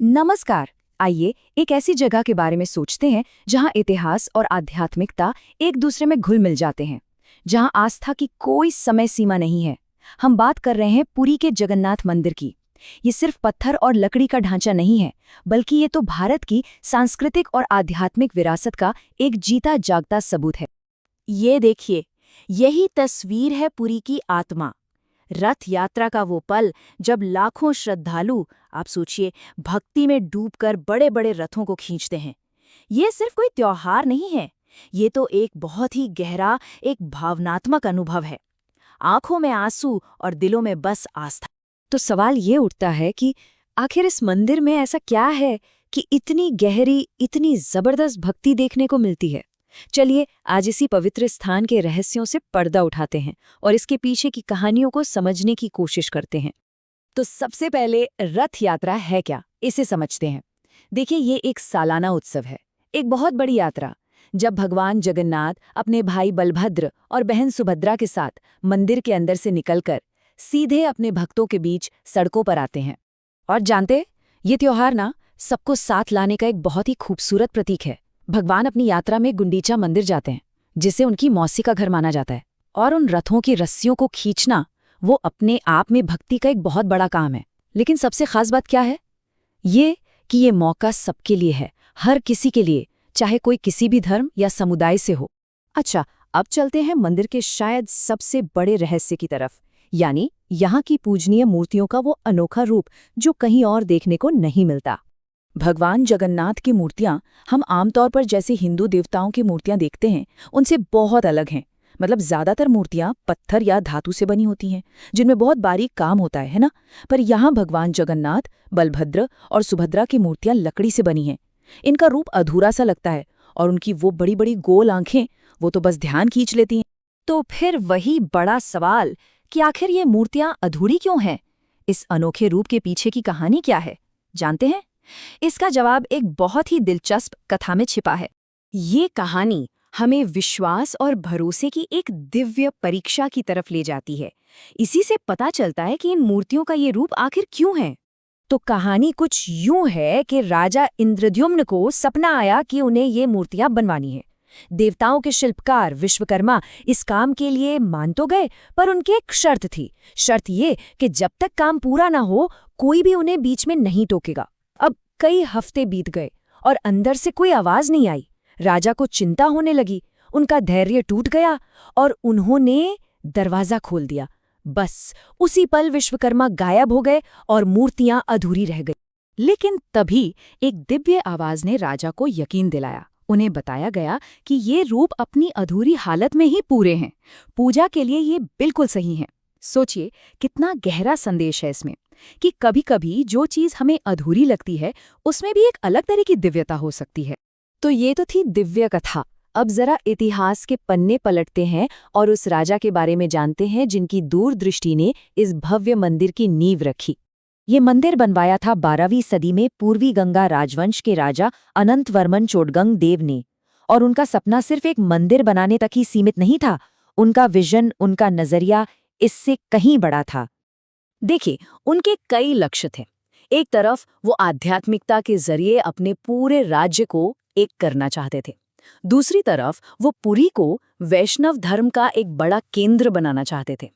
नमस्कार। आइए एक ऐसी जगह के बारे में सोचते हैं जहां इतिहास और आध्यात्मिकता एक दूसरे में घुल मिल जाते हैं, जहां आस्था की कोई समय सीमा नहीं है। हम बात कर रहे हैं पुरी के जगन्नाथ मंदिर की। ये सिर्फ पत्थर और लकड़ी का ढांचा नहीं है, बल्कि ये तो भारत की सांस्कृतिक और आध्यात्मिक विरासत का एक जीता जागता सबूत है। ये देखिए, यही तस्वीर है पुरी की आत्मा। रथ यात्रा का वो पल जब लाखों श्रद्धालु, आप सोचिए, भक्ति में डूबकर बड़े बड़े रथों को खींचते हैं। ये सिर्फ कोई त्योहार नहीं है, ये तो एक बहुत ही गहरा, एक भावनात्मक अनुभव है। आंखों में आंसू और दिलों में बस आस्था। तो सवाल ये उठता है कि आखिर इस मंदिर में ऐसा क्या है कि इतनी गहरी, इतनी जबरदस्त भक्ति देखने को मिलती है। चलिए आज इसी पवित्र स्थान के रहस्यों से पर्दा उठाते हैं और इसके पीछे की कहानियों को समझने की कोशिश करते हैं। तो सबसे पहले रथ यात्रा है क्या, इसे समझते हैं। देखिए, ये एक सालाना उत्सव है, एक बहुत बड़ी यात्रा, जब भगवान जगन्नाथ अपने भाई बलभद्र और बहन सुभद्रा के साथ मंदिर के अंदर से निकलकर सीधे अपने भक्तों के बीच सड़कों पर आते हैं। और जानते, ये त्योहार ना सबको साथ लाने का एक बहुत ही खूबसूरत प्रतीक है। भगवान अपनी यात्रा में गुंडीचा मंदिर जाते हैं, जिसे उनकी मौसी का घर माना जाता है, और उन रथों की रस्सियों को खींचना वो अपने आप में भक्ति का एक बहुत बड़ा काम है। लेकिन सबसे खास बात क्या है? ये कि ये मौका सबके लिए है, हर किसी के लिए, चाहे कोई किसी भी धर्म या समुदाय से हो। अच्छा, अब चलते हैं मंदिर के शायद सबसे बड़े रहस्य की तरफ, यानी यहाँ की पूजनीय मूर्तियों का वो अनोखा रूप जो कहीं और देखने को नहीं मिलता। भगवान जगन्नाथ की मूर्तियां हम आमतौर पर जैसे हिंदू देवताओं की मूर्तियां देखते हैं, उनसे बहुत अलग हैं। मतलब ज्यादातर मूर्तियां पत्थर या धातु से बनी होती हैं, जिनमें बहुत बारीक काम होता है ना। पर यहाँ भगवान जगन्नाथ, बलभद्र और सुभद्रा की मूर्तियां लकड़ी से बनी हैं। इनका रूप अधूरा सा लगता है, और उनकी वो बड़ी बड़ी गोल आंखें, वो तो बस ध्यान खींच लेती हैं। तो फिर वही बड़ा सवाल कि आखिर ये मूर्तियां अधूरी क्यों हैं? इस अनोखे रूप के पीछे की कहानी क्या है, जानते हैं? इसका जवाब एक बहुत ही दिलचस्प कथा में छिपा है। ये कहानी हमें विश्वास और भरोसे की एक दिव्य परीक्षा की तरफ ले जाती है। इसी से पता चलता है कि इन मूर्तियों का ये रूप आखिर क्यों है। तो कहानी कुछ यूं है कि राजा इंद्रद्युम्न को सपना आया कि उन्हें ये मूर्तियां बनवानी है। देवताओं के शिल्पकार विश्वकर्मा इस काम के लिए मान तो गए, पर उनकी एक शर्त थी। शर्त ये कि जब तक काम पूरा ना हो, कोई भी उन्हें बीच में नहीं टोकेगा। अब कई हफ्ते बीत गए और अंदर से कोई आवाज नहीं आई। राजा को चिंता होने लगी, उनका धैर्य टूट गया और उन्होंने दरवाजा खोल दिया। बस उसी पल विश्वकर्मा गायब हो गए और मूर्तियां अधूरी रह गई। लेकिन तभी एक दिव्य आवाज ने राजा को यकीन दिलाया। उन्हें बताया गया कि ये रूप अपनी अधूरी हालत में ही पूरे हैं, पूजा के लिए ये बिल्कुल सही हैं। सोचिए कितना गहरा संदेश है इसमें, कि कभी-कभी जो चीज हमें अधूरी लगती है, उसमें भी एक अलग तरह की दिव्यता हो सकती है। तो ये तो थी दिव्य कथा। अब जरा इतिहास के पन्ने पलटते हैं और उस राजा के बारे में जानते हैं जिनकी दूरदृष्टि ने इस भव्य मंदिर की नींव रखी। ये मंदिर बनवाया था 12वीं सदी में पूर्वी गंगा राजवंश के राजा अनंतवर्मन चोडगंग देव ने। और उनका सपना सिर्फ एक मंदिर बनाने तक ही सीमित नहीं था, उनका विजन, उनका नजरिया इससे कहीं बड़ा था। देखिए, उनके कई लक्ष्य थे। एक तरफ वो आध्यात्मिकता के जरिए अपने पूरे राज्य को एक करना चाहते थे। दूसरी तरफ वो पुरी को वैष्णव धर्म का एक बड़ा केंद्र बनाना चाहते थे।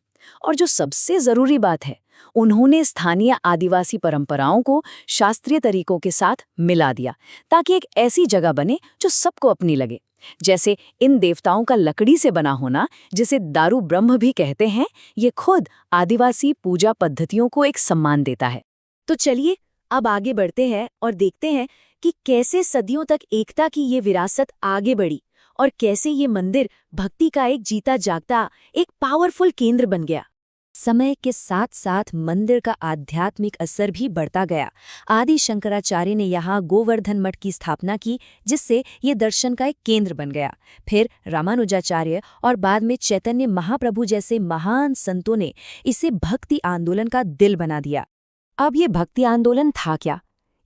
और जो सबसे जरूरी बात है, उन्होंने स्थानीय आदिवासी परंपराओं को शास्त्रीय तरीकों के साथ मिला दिया, ताकि एक ऐसी जगह बने जो सबको अपनी लगे। जैसे इन देवताओं का लकड़ी से बना होना, जिसे दारू ब्रह्म भी कहते हैं, ये खुद आदिवासी पूजा पद्धतियों को एक सम्मान देता है। तो चलिए अब आगे बढ़ते हैं और देखते हैं कि कैसे सदियों तक एकता की ये विरासत आगे बढ़ी और कैसे ये मंदिर भक्ति का एक जीता जागता, एक पावरफुल केंद्र बन गया। समय के साथ साथ मंदिर का आध्यात्मिक असर भी बढ़ता गया। आदि शंकराचार्य ने यहाँ गोवर्धन मठ की स्थापना की, जिससे ये दर्शन का एक केंद्र बन गया। फिर रामानुजाचार्य और बाद में चैतन्य महाप्रभु जैसे महान संतों ने इसे भक्ति आंदोलन का दिल बना दिया। अब ये भक्ति आंदोलन था क्या?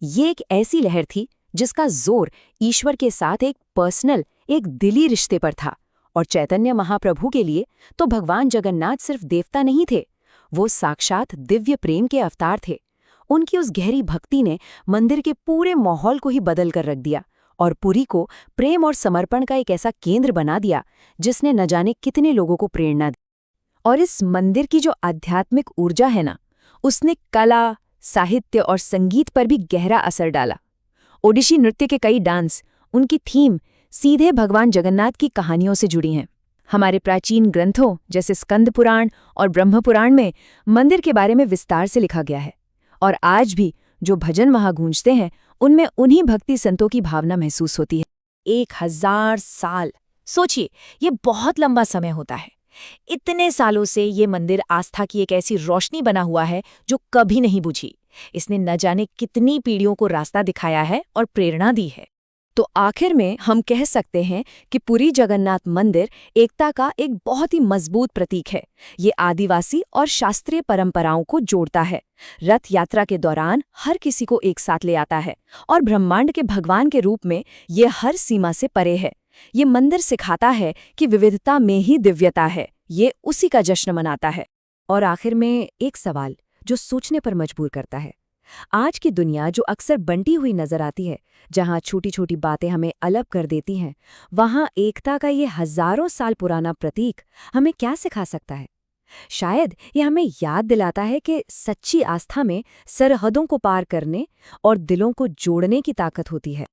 ये एक ऐसी लहर थी जिसका जोर ईश्वर के साथ एक पर्सनल, एक दिली रिश्ते पर था। और चैतन्य महाप्रभु के लिए तो भगवान जगन्नाथ सिर्फ देवता नहीं थे, वो साक्षात दिव्य प्रेम के अवतार थे। उनकी उस गहरी भक्ति ने मंदिर के पूरे माहौल को ही बदल कर रख दिया और पुरी को प्रेम और समर्पण का एक ऐसा केंद्र बना दिया जिसने न जाने कितने लोगों को प्रेरणा दी। और इस मंदिर की जो आध्यात्मिक ऊर्जा है ना, उसने कला, साहित्य और संगीत पर भी गहरा असर डाला। ओडिशी नृत्य के कई डांस, उनकी थीम सीधे भगवान जगन्नाथ की कहानियों से जुड़ी हैं। हमारे प्राचीन ग्रंथों जैसे स्कंद पुराण और ब्रह्म पुराण में मंदिर के बारे में विस्तार से लिखा गया है। और आज भी जो भजन वहां गूंजते हैं, उनमें उन्हीं भक्ति संतों की भावना महसूस होती है। 1000 साल, सोचिए, ये बहुत लंबा समय होता है। इतने सालों से ये मंदिर आस्था की एक ऐसी रोशनी बना हुआ है जो कभी नहीं बुझी। इसने न जाने कितनी पीढ़ियों को रास्ता दिखाया है और प्रेरणा दी है। तो आखिर में हम कह सकते हैं कि पुरी जगन्नाथ मंदिर एकता का एक बहुत ही मजबूत प्रतीक है। ये आदिवासी और शास्त्रीय परंपराओं को जोड़ता है, रथ यात्रा के दौरान हर किसी को एक साथ ले आता है और ब्रह्मांड के भगवान के रूप में ये हर सीमा से परे है। ये मंदिर सिखाता है कि विविधता में ही दिव्यता है। ये उसी का जश्न मनाता है। और आखिर में एक सवाल जो सोचने पर मजबूर करता है। आज की दुनिया जो अक्सर बंटी हुई नजर आती है, जहां छोटी छोटी बातें हमें अलग कर देती हैं, वहां एकता का ये हजारों साल पुराना प्रतीक हमें क्या सिखा सकता है? शायद ये हमें याद दिलाता है कि सच्ची आस्था में सरहदों को पार करने और दिलों को जोड़ने की ताकत होती है।